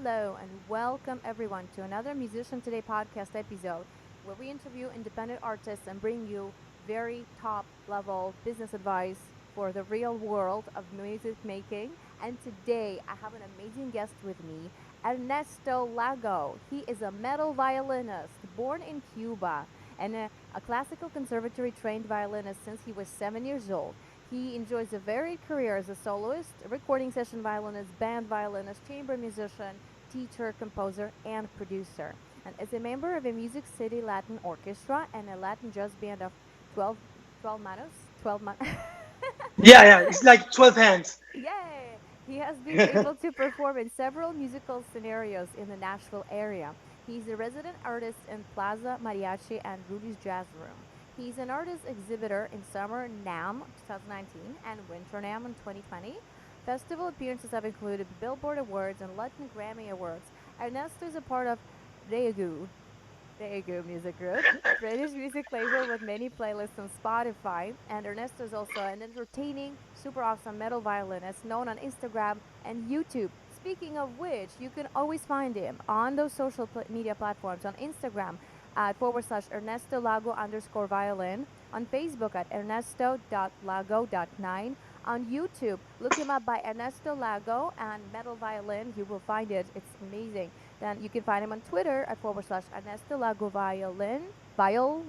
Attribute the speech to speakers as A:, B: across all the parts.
A: Hello, and welcome everyone to another Musician Today podcast episode where we interview independent artists and bring you very top level business advice for the real world of music making. And today I have an amazing guest with me, Ernesto Lago. He is a metal violinist born in Cuba and a classical conservatory trained violinist since he was 7 years old. He enjoys a varied career as a soloist, recording session violinist, band violinist, chamber musician, teacher, composer, and producer. And is a member of a Music City Latin Orchestra and a Latin jazz band of 12, 12 manos, 12 man.
B: Yeah, yeah, it's like 12 hands.
A: Yay! He has been able to perform in several musical scenarios in the Nashville area. He's a resident artist in Plaza Mariachi and Rudy's Jazz Room. He's an artist exhibitor in Summer NAM 2019 and Winter NAM in 2020. Festival appearances have included Billboard Awards and Latin Grammy Awards. Ernesto is a part of Regu, Daegu Music Group, British music label with many playlists on Spotify. And Ernesto is also an entertaining, super awesome metal violinist known on Instagram and YouTube. Speaking of which, you can always find him on those social media platforms on Instagram at / Ernesto Lago underscore violin, on Facebook at Ernesto.lago.9, on YouTube. Look him up by Ernesto Lago and Metal Violin. You will find it. It's amazing. Then you can find him on Twitter at / Ernesto Lago Violin. Viol.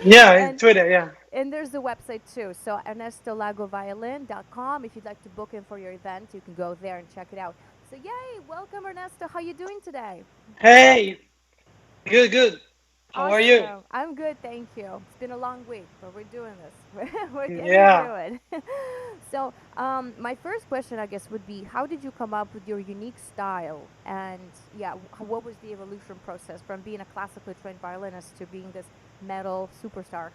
B: Yeah,
A: and
B: Twitter, yeah.
A: and there's the website too. So ernestolagoviolin.com. If you'd like to book him for your event, you can go there and check it out. So yay, welcome Ernesto. How you doing today?
B: Hey, good, good. How are you?
A: Awesome. I'm good, thank you. It's been a long week, but we're doing this. We're getting
B: Yeah.
A: through it. So, my first question, I guess, would be how did you come up with your unique style? And yeah, what was the evolution process from being a classically trained violinist to being this metal superstar?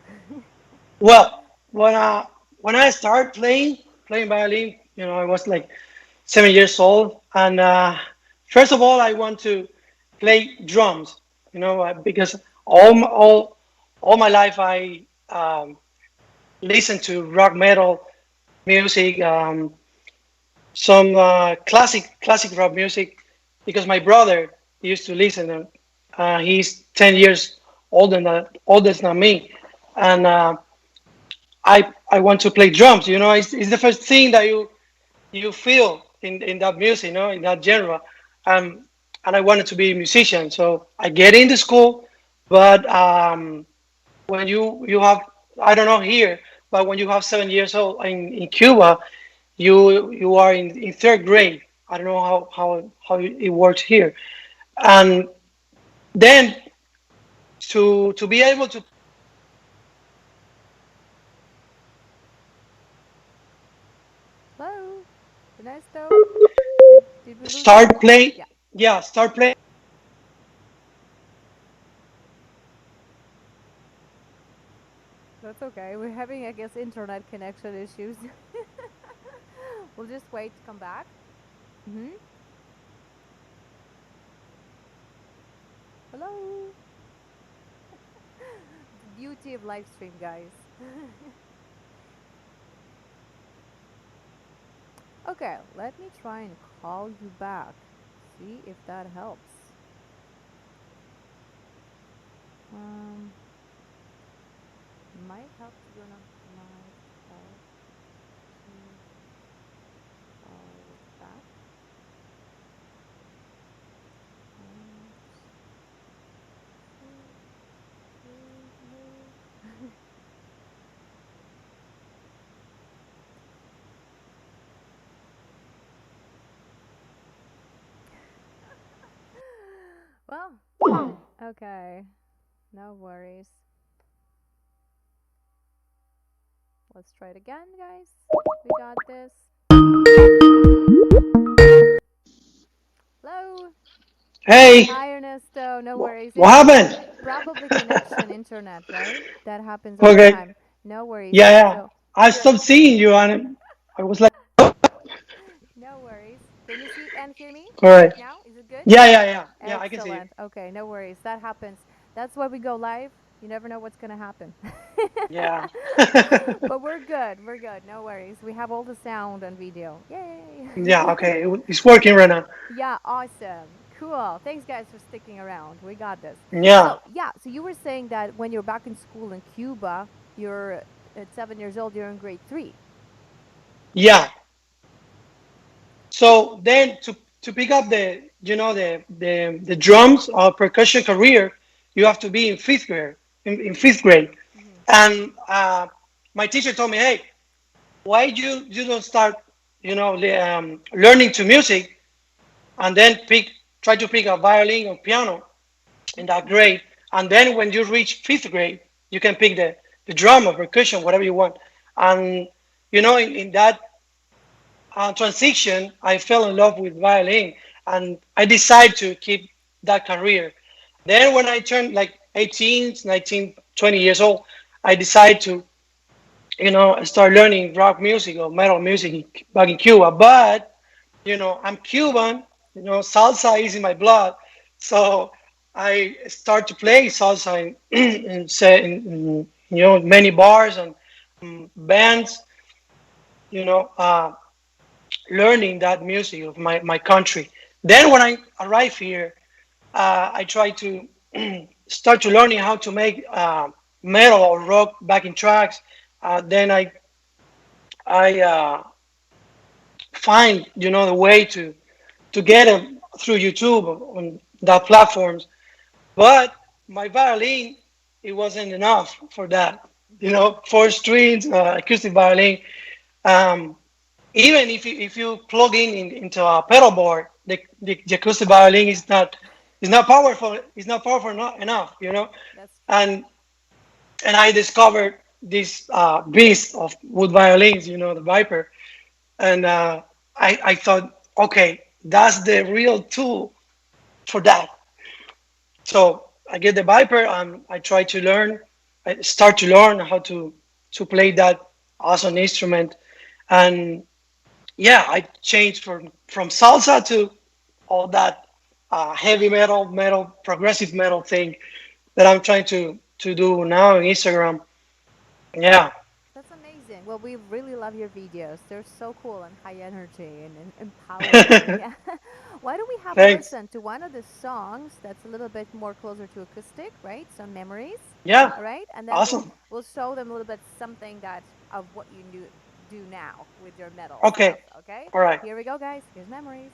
B: Well, when I started playing violin, I was like 7 years old, and first of all, I want to play drums. Because all my life I listened to rock metal music, some classic rock music, because my brother used to listen. He's 10 years older than me, and I want to play drums. It's the first thing that you feel in that music, in that genre. Um, and I wanted to be a musician, so I get into school, but when you have, I don't know here, but when you have 7 years old in Cuba, you are in third grade. I don't know how it works here, and then to be able to
A: Hello, Ernesto. Did we lose you?
B: start playing,
A: Yeah,
B: yeah, start playing.
A: that's okay. We're having, I guess, internet connection issues. We'll just wait to come back. Mm-hmm. Hello. The beauty of live stream, guys. Okay, let me try and call you back. See if that helps. Um, might help to go on. Might help to call back. Um, well, okay. No worries. Let's try it again, guys. We got this. Hello.
B: Hey,
A: Hi, Ernesto. No worries.
B: what
A: It's
B: happened?
A: probably connection, internet, right? That happens all the
B: Okay,
A: time. No worries.
B: yeah, yeah.
A: So,
B: I
A: you're
B: stopped seeing you, and I was like,
A: no worries. Can you see and hear me
B: all right,
A: right now? Is it good?
B: yeah, yeah, yeah, yeah. I can see you.
A: Excellent. Okay, no worries. That happens. That's why we go live. You never know what's gonna happen.
B: Yeah.
A: But we're good. We're good. No worries. We have all the sound and video. Yay!
B: Yeah. Okay. It's working right now.
A: Yeah, awesome. Cool. Thanks, guys, for sticking around. We got this.
B: Yeah.
A: So, yeah, so you were saying that when you're back in school in Cuba, you're at 7 years old, you're in grade three.
B: Yeah. So then to pick up the the drums or percussion career, you have to be in fifth grade. In fifth grade,
A: Hmm.
B: and my teacher told me, hey, why you don't start learning to music and then try to pick a violin or piano in that grade, and then when you reach fifth grade, you can pick the drum or percussion, whatever you want. And in that transition, I fell in love with violin, and I decided to keep that career. Then when I turned like 18, 19, 20 years old, I decided to start learning rock music or metal music back in Cuba. But I'm Cuban. Salsa is in my blood, so I start to play salsa in many bars and bands. You know, uh, Learning that music of my country. Then when I arrive here, I try to start to learning how to make metal or rock backing tracks. Then I find the way to get them through YouTube on that platforms. But my violin, it wasn't enough for that.
A: Hmm.
B: 4 strings, acoustic violin. Um, Even if you plug into a pedal board, the acoustic violin is not powerful. It's not powerful enough.
A: That's true.
B: And and I discovered this beast of wood violins, the Viper, and I thought, okay, that's the real tool for that. So I get the Viper and I try to learn. I start to learn how to play that awesome instrument, and yeah, I changed from salsa to all that heavy metal, progressive metal thing that I'm trying to do now on Instagram. Yeah,
A: That's amazing. Well, we really love your videos. They're so cool and high energy and empowering. Yeah. Why don't we have a
B: thanks.
A: listen to one of the songs that's a little bit more closer to acoustic, right? Some memories,
B: Yeah,
A: all right? And then we'll
B: awesome.
A: we'll show them a little bit something that of what you do now with your metal
B: Okay,
A: stuff, okay?
B: all right.
A: Here we go, guys. Here's memories.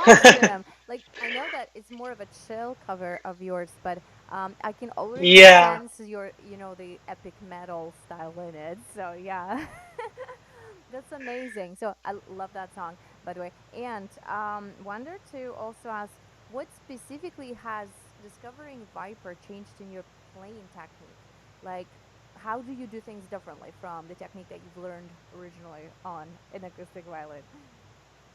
A: awesome. Like I know that it's more of a chill cover of yours, but I can already
B: Yeah.
A: sense your, the epic metal style in it. So yeah, that's amazing. So I love that song, by the way. And wonder to also ask, what specifically has discovering Viper changed in your playing technique? Like, how do you do things differently from the technique that you've learned originally on an acoustic violin?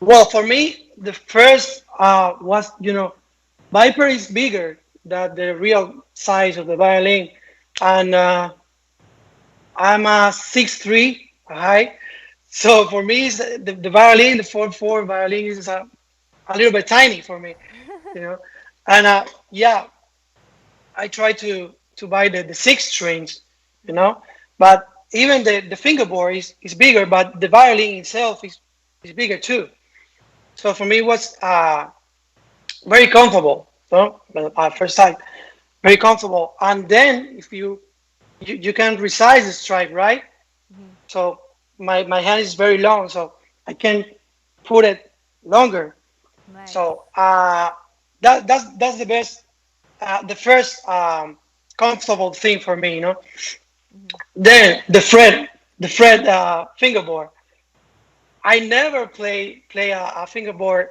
B: Well, for me, the first was, Viper is bigger than the real size of the violin, and I'm a 6'3" high. So for me, the violin, the 4/4 violin is a little bit tiny for me, you know. And yeah, I try to buy the six strings, you
A: Mhm.
B: know. But even the fingerboard is bigger, but the violin itself is bigger too. So for me, it was very comfortable. So at first sight, very comfortable. And then if you can resize the strike, right?
A: Mhm.
B: So my hand is very long, so I can put it longer.
A: Nice.
B: So that's the best, the first comfortable thing for me,
A: Mhm.
B: Then the fret fingerboard. I never play a fingerboard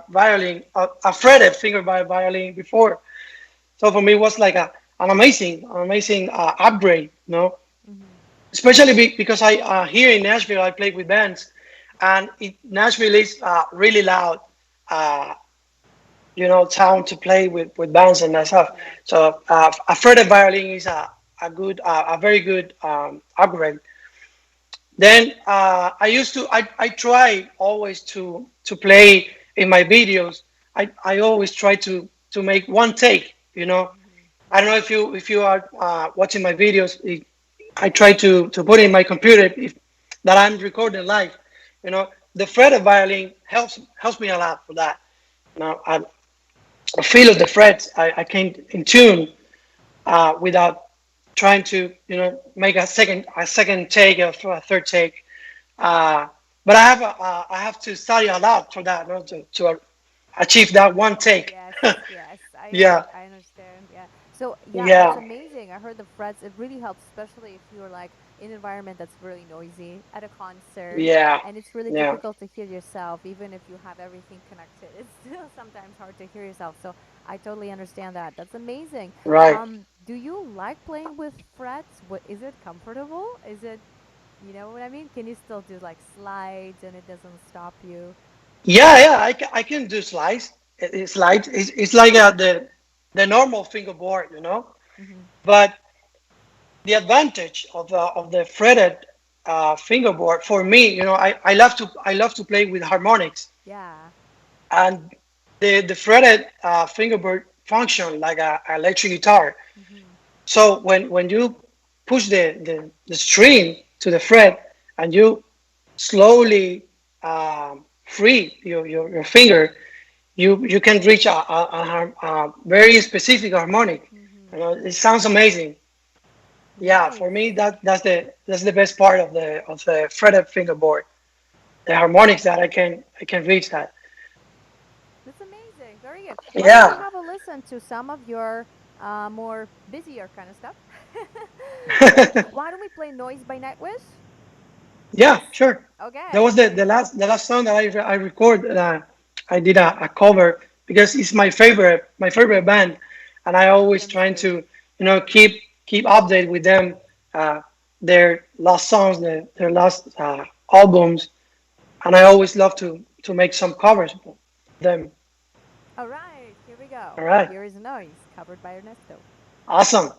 B: violin, a fretted fingerboard violin before. So for me, it was like an amazing upgrade,
A: Mhm.
B: Especially because I here in Nashville I play with bands, and Nashville is really loud, uh, town to play with bands and that stuff.
A: Yeah.
B: So a fretted violin is a very good upgrade. Then I try always to play in my videos. I always try to make one take.
A: Mhm.
B: I don't know
A: Yeah.
B: if you are watching my videos. I try to put in my computer that I'm recording live. The fretted violin helps me a lot for that. I feel the frets. I can in tune without trying to make a second take or a third take. Uh, but I have to study a lot for that, to achieve that one take.
A: Yes, yes,
B: Yeah,
A: I understand. Yeah. So yeah, that's
B: yeah,
A: amazing. I heard the frets. It really helps, especially if you're like in an environment that's really noisy at a concert,
B: yeah,
A: and it's really
B: yeah.
A: difficult to hear yourself, even if you have everything connected. It's still sometimes hard to hear yourself. So I totally understand that. That's amazing.
B: Right.
A: Do you like playing with frets? What is it comfortable? Is it, you know what I mean? Can you still do like slides and it doesn't stop you?
B: Yeah, yeah. I can do slides. It's like the normal fingerboard,
A: Mm-hmm.
B: But the advantage of the fretted fingerboard for me, I love to play with harmonics,
A: Yeah.
B: and the fretted fingerboard function like a electric guitar.
A: Mm-hmm.
B: So when you push the string to the fret and you slowly free your finger, you can reach a very specific harmonic.
A: Mm-hmm.
B: It sounds amazing. Yeah, for me
A: Nice.
B: that's the best part of the fretted fingerboard. The harmonics that I can reach that.
A: That's amazing. Very good. Why don't we
B: Yeah.
A: have a listen to some of your more busier kind of stuff? So, why don't we play Noise by Nightwish?
B: Yeah,
A: Yes?
B: sure. That
A: Okay.
B: was the last song that I recorded. I did a cover because it's my favorite band, and I
A: Totally
B: always trying
A: understood.
B: to keep update with them, uh, their last songs, their last albums, and I always love to make some covers of them.
A: All right, here we
B: All
A: go.
B: right,
A: Here is Noise, covered by Ernesto.
B: awesome.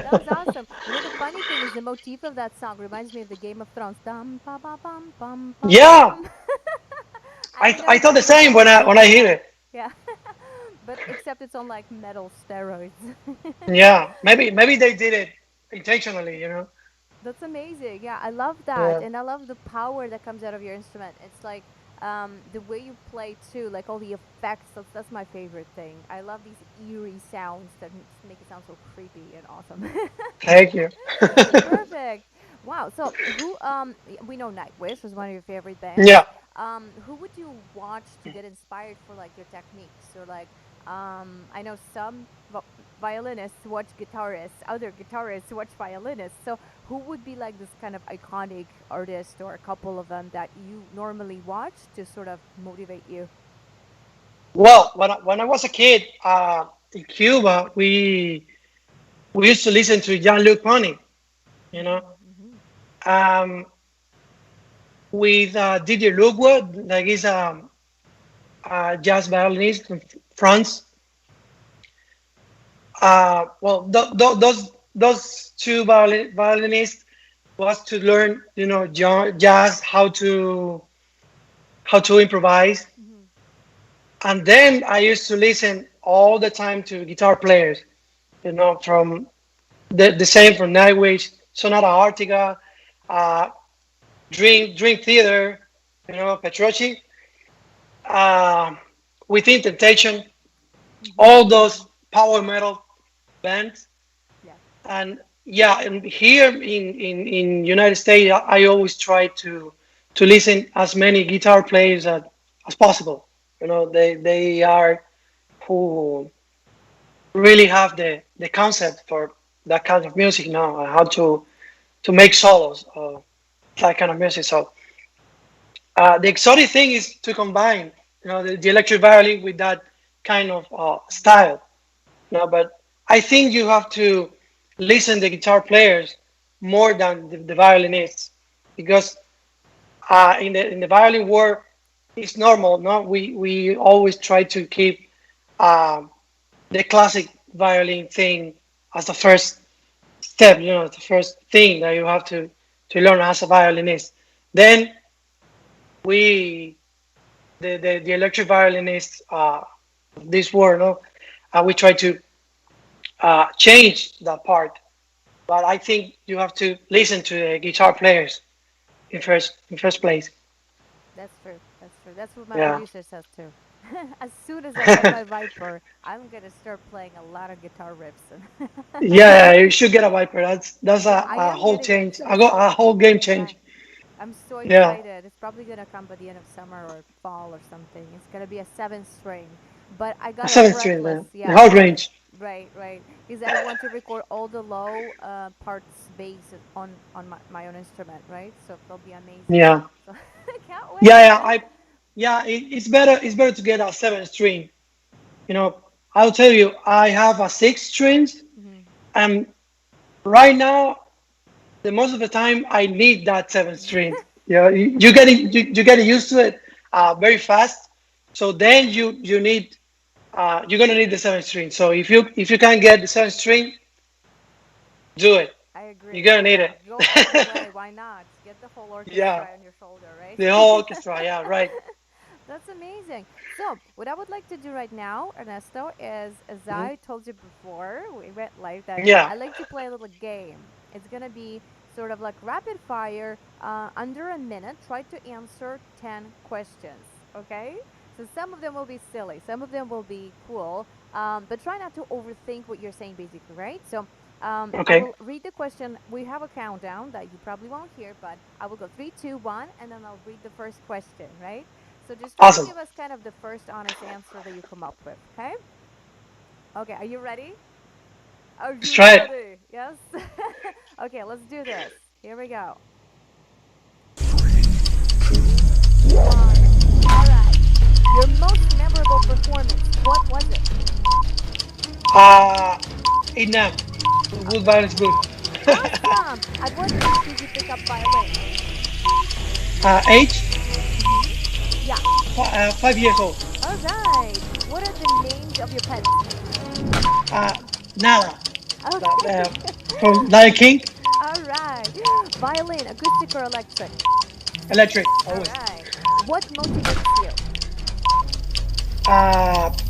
A: That was awesome. You know, the funny thing is the motif of that song reminds me of the Game of Thrones. Dum pa pa pum pum pum
B: Yeah,
A: pum. I don't know
B: I
A: if
B: thought the
A: anyone
B: same
A: else
B: when
A: did
B: I hear
A: that.
B: it.
A: Yeah. But except it's on like metal steroids.
B: Yeah, maybe they did it intentionally, you know.
A: That's amazing. Yeah, I love that.
B: Yeah.
A: And I love the power that comes out of your instrument. It's like the way you play too, like all the effects. That's my favorite thing. I love these eerie sounds that make it sound so creepy and awesome.
B: Thank you.
A: Perfect. Wow. So who we know Nightwish was one of your favorite bands.
B: Yeah.
A: Who would you watch to get inspired for like your techniques or like I know some violinists watch guitarists, other guitarists watch violinists. So who would be like this kind of iconic artist or a couple of them that you normally watch to sort of motivate you?
B: Well, when I was a kid in Cuba, we used to listen to Jean-Luc Ponty, you know,
A: Mm-hmm.
B: um, with Didier Lookwood, like he's a jazz violinist from France. Well, those two violinists was to learn, you know, jazz, how to improvise.
A: Mm-hmm.
B: And then I used to listen all the time to guitar players, you know, from the same from Nightwish, Sonata Arctica, uh, Dream Theater, you know, Petrochi, uh, Within Temptation,
A: Mm-hmm.
B: all those power metal bands.
A: Yeah.
B: And yeah, and here in United States, I always try to listen as many guitar players as possible. You know, they are who really have the concept for that kind of music now, and how to make solos of that kind of music. So the exotic thing is to combine, you know, the electric violin with that kind of style. No, but I think you have to listen to guitar players more than the violinists, because in the violin world it's normal. No, we always try to keep um, the classic violin thing as the first step. You know, the first thing that you have to learn as a violinist. Then we the electric violinists this world, no, we try to change that part. But I think you have to listen to the guitar players in first place.
A: That's true. That's true. That's what my
B: Yeah.
A: producer says too. As soon as I get my Viper, I'm gonna start playing a lot of guitar riffs.
B: Yeah, you should get a Viper. That's
A: Yeah, I
B: a
A: am
B: whole
A: getting it.
B: change. I got a whole game
A: Yeah,
B: change.
A: I'm so
B: Yeah,
A: excited. It's probably gonna come by the end of summer or fall or something. It's gonna be a seven string, but I
B: a
A: got a
B: seven string,
A: fretless.
B: man. The
A: Yeah,
B: whole
A: fretless.
B: range.
A: Right, right. Because I want to record all the low parts bass on my own instrument, right? So it'll be amazing.
B: Yeah,
A: So I can't
B: yeah,
A: wait.
B: yeah. It's better. It's better to get a seven string. You know, I'll tell you, I have a six strings,
A: Hmm.
B: and right now, the most of the time, I need that seven string. You know, you get used to it very fast. So then you need you're gonna need the seven string. So if you can't get the seven string, do it.
A: I
B: You're
A: agree.
B: gonna need
A: Yeah,
B: it.
A: go all the way. Why not? Get the whole
B: Yeah,
A: orchestra on your shoulder, right?
B: the whole orchestra. Yeah, right.
A: That's amazing. So, what I would like to do right now, Ernesto, is as
B: Mhm.
A: I told you before, we went live that
B: Yeah.
A: I like to play a little game. It's gonna be sort of like rapid fire, under a minute. Try to answer 10 questions, okay? So, some of them will be silly, some of them will be cool, but try not to overthink what you're saying, basically, right? So, I
B: Okay.
A: will read the question. We have a countdown that you probably won't hear, but I will go three, two, one, and then I'll read the first question, right? So just try to
B: Awesome.
A: give us kind of the first honest answer that you come up with, okay? Okay, are you ready? Are
B: Let's
A: you
B: try it.
A: ready? Yes? Okay, let's do this. Here we go. Three, two, one. All right. Your most memorable performance, what was it?
B: Uh, Nam. Wood
A: Okay.
B: violin is good.
A: Awesome. At what age did you pick up violin?
B: Age
A: Mm-hmm. Yeah.
B: 5 years old.
A: All right. What are the names of your pets?
B: Uh, Nala. that,
A: Okay.
B: from Lion King.
A: All right. Violin, acoustic or electric?
B: Electric,
A: All
B: always.
A: right. What motivates you?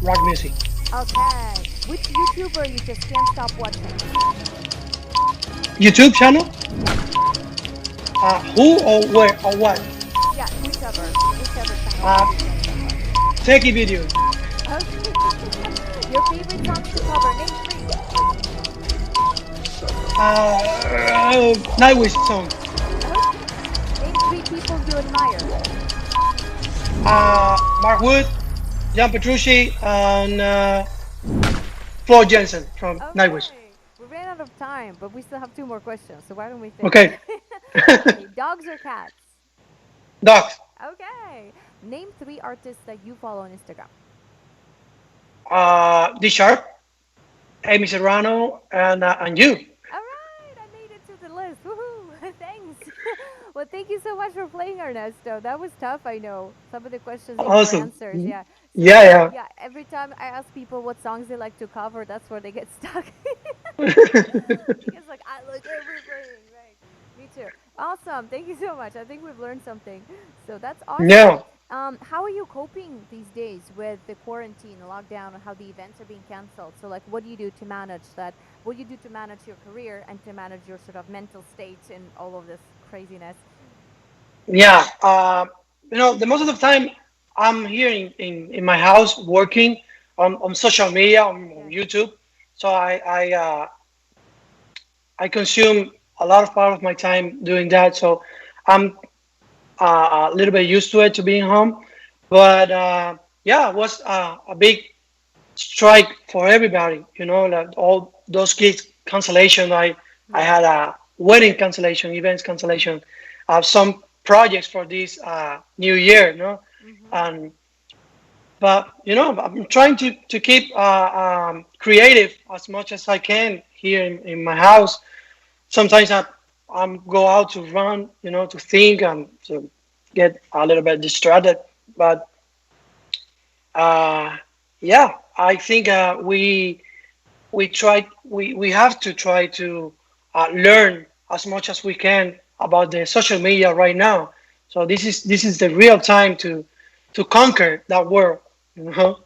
B: Rock music.
A: Okay. Which YouTuber you just can't stop watching?
B: YouTube channel.
A: Yes.
B: Who or where or what?
A: Yeah, whichever channel
B: Uh,
A: that you can't stop watching.
B: Techie videos.
A: Okay. Your favorite songs to cover? Name three.
B: Nightwish songs.
A: Okay. Name three people you admire.
B: Mark Wood, John Petrucci, and Floor Jensen from Nightwish.
A: Okay. We ran out of time, but we still have two more questions. So why don't we finish?
B: Okay.
A: Okay. Dogs or cats?
B: Docs.
A: Okay. Name three artists that you follow on Instagram.
B: D Sharp, Amy Serrano, and you.
A: All right, I made it to the list. Woohoo! Thanks. Well, thank you so much for playing, Ernesto. That was tough, I know. Some of the questions you know
B: Awesome.
A: answers, yeah. So,
B: Yeah,
A: yeah, every time I ask people what songs they like to cover, that's where they get stuck.
B: yeah.
A: Because, like, I like everything, right? Me too. Awesome. Thank you so much. I think we've learned something. So, that's awesome.
B: Yeah.
A: How are you coping these days with the quarantine, the lockdown, and how the events are being canceled? So, like, what do you do to manage that? What do you do to manage your career and to manage your sort of mental state in all of this craziness?
B: Yeah. The most of the time I'm here in my house working on social media, on
A: Yeah.
B: YouTube. So I consume a lot of part of my time doing that. So I'm a little bit used to it to being home. But yeah, it was a big strike for everybody. Like all those gigs cancellation. I
A: Yeah.
B: had a wedding cancellation, events cancellation, some projects for this new year.
A: Mm-hmm.
B: And but I'm trying to keep creative as much as I can here in my house. Sometimes I'm go out to run, to think and to get a little bit distracted. But uh, yeah, I think we have to try to learn as much as we can about the social media right now. So this is the real time to conquer that world. You know,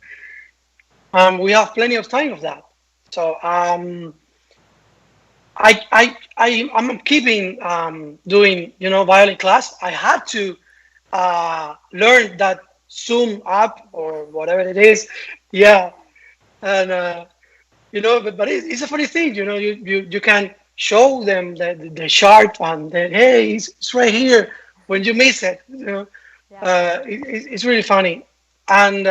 B: we have plenty of time of that. So I'm keeping doing violin class. I had to learn that Zoom app or whatever it is. Yeah, and but it's a funny thing. You can show them the chart and then hey, it's right here when you miss it.
A: Yeah.
B: It's really funny, and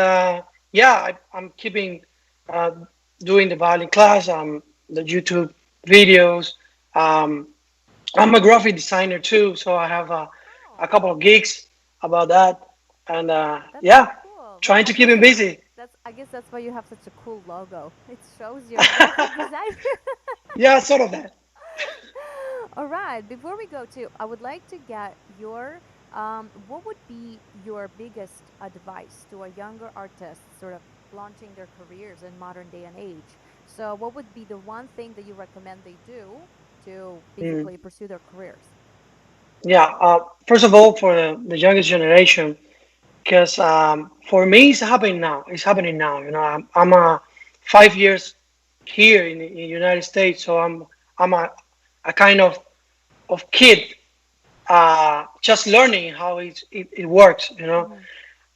B: yeah, I'm keeping uh, doing the violin class, the YouTube videos. Um, I'm a graphic designer too, so I have a
A: Oh,
B: couple of gigs about that, and
A: that's so
B: yeah,
A: cool. Well,
B: trying
A: I
B: to keep
A: guess
B: him busy.
A: I guess that's why you have such a cool logo. It shows you're a graphic designer.
B: Yeah, sort of that.
A: All right. Before we go to, I would like to get your what would be your biggest advice to a younger artist sort of launching their careers in modern day and age? So, what would be the one thing that you recommend they do to
B: Mm.
A: basically pursue their careers?
B: Yeah. First of all, for the youngest generation, because for me, it's happening now. It's happening now. I'm 5 years here in the United States, so I'm a kind of kid just learning how it works.
A: Mm-hmm.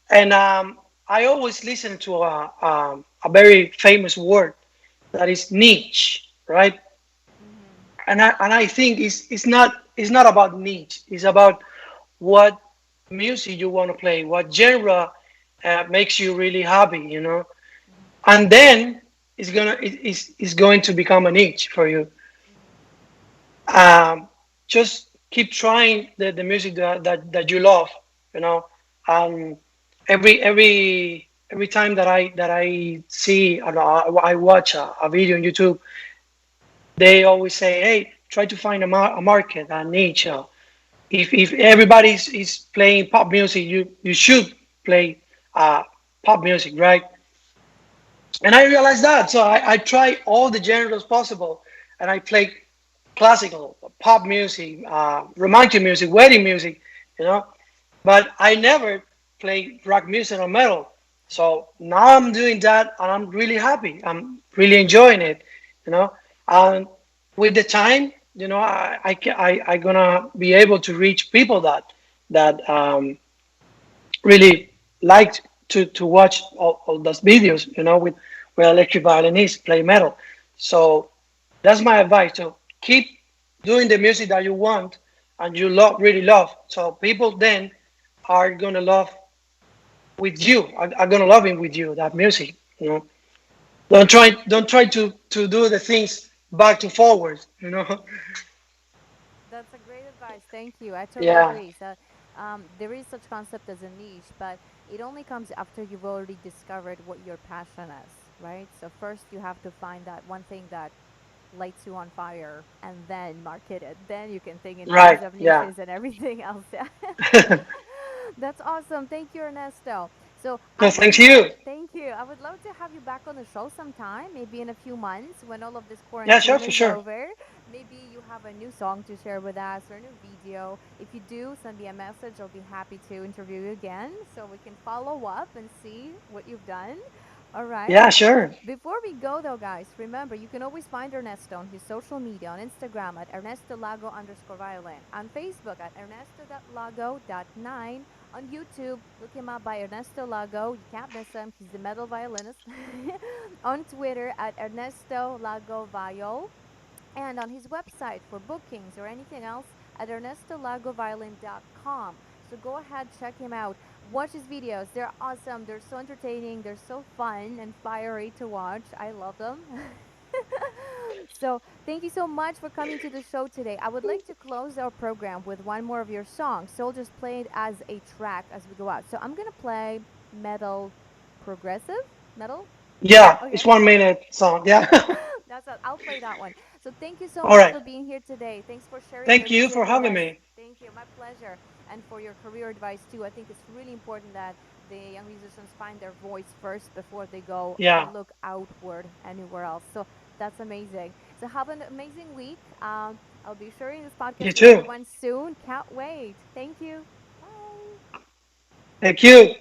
B: And I always listen to a very famous word that is niche, right?
A: Mm-hmm.
B: And I think it's not about niche. It's about what music you want to play, what genre makes you really happy. And then it's going to become a niche for you.
A: Mm-hmm.
B: Um, just keep trying the music that you love, you know. Um, every time that I see I watch a video on YouTube, they always say, "Hey, try to find a market, a niche. If everybody is playing pop music, you should play uh, pop music, right?" And I realized that, so I try all the genres possible, and I play classical, pop music, romantic music, wedding music, you know. But I never play rock music or metal. So now I'm doing that, and I'm really happy. I'm really enjoying it, you know. And with the time, I gonna be able to reach people that really liked to watch all those videos, with electric violinists play metal. So that's my advice. So keep doing the music that you want and you love, really love. So people then are gonna love with you. Are gonna love it with you, that music. Don't try to do the things back to forward.
A: That's a great advice. Thank you. I totally
B: Yeah.
A: agree. So, there is such concept as a niche, but it only comes after you've already discovered what your passion is, right? So first you have to find that one thing that lights you on fire, and then market it. Then you can think in terms
B: Right.
A: of
B: Yeah.
A: niches and everything else. Yeah. That's awesome. Thank you, Ernesto. So I
B: No,
A: would
B: thanks
A: love,
B: you.
A: thank you. I would love to have you back on the show sometime, maybe in a few months when all of this
B: Yeah, sure,
A: quarantine
B: for
A: is
B: sure.
A: over. Maybe you have a new song to share with us or a new video. If you do, send me a message. I'll be happy to interview you again so we can follow up and see what you've done. All right.
B: Yeah, sure.
A: Before we go, though, guys, remember you can always find Ernesto on his social media on Instagram at Ernesto Lago underscore violin, on Facebook at Ernesto.lago.9, on YouTube, look him up by Ernesto Lago. You can't miss him, he's the metal violinist. On Twitter at Ernesto Lago Viol, and on his website for bookings or anything else at ernestolagoviolin.com. So go ahead, check him out. Watch his videos. They're awesome. They're so entertaining. They're so fun and fiery to watch. I love them. So, thank you so much for coming to the show today. I would like to close our program with one more of your songs. So, I'll just play it as a track as we go out. So, I'm going to play metal progressive metal.
B: Yeah,
A: Okay.
B: it's 1 minute song. Yeah.
A: That's it. I'll play that one. So thank you so
B: All
A: much
B: right.
A: for being here today. Thanks for sharing your
B: Thank you
A: music
B: for
A: with
B: having
A: us.
B: me.
A: Thank you. My pleasure. And for your career advice too. I think it's really important that the young musicians find their voice first before they go
B: Yeah.
A: and look outward anywhere else. So that's amazing. So have an amazing week. I'll be sharing this
B: You
A: podcast with
B: too.
A: everyone soon. Can't wait. Thank you. Bye.
B: Thank you.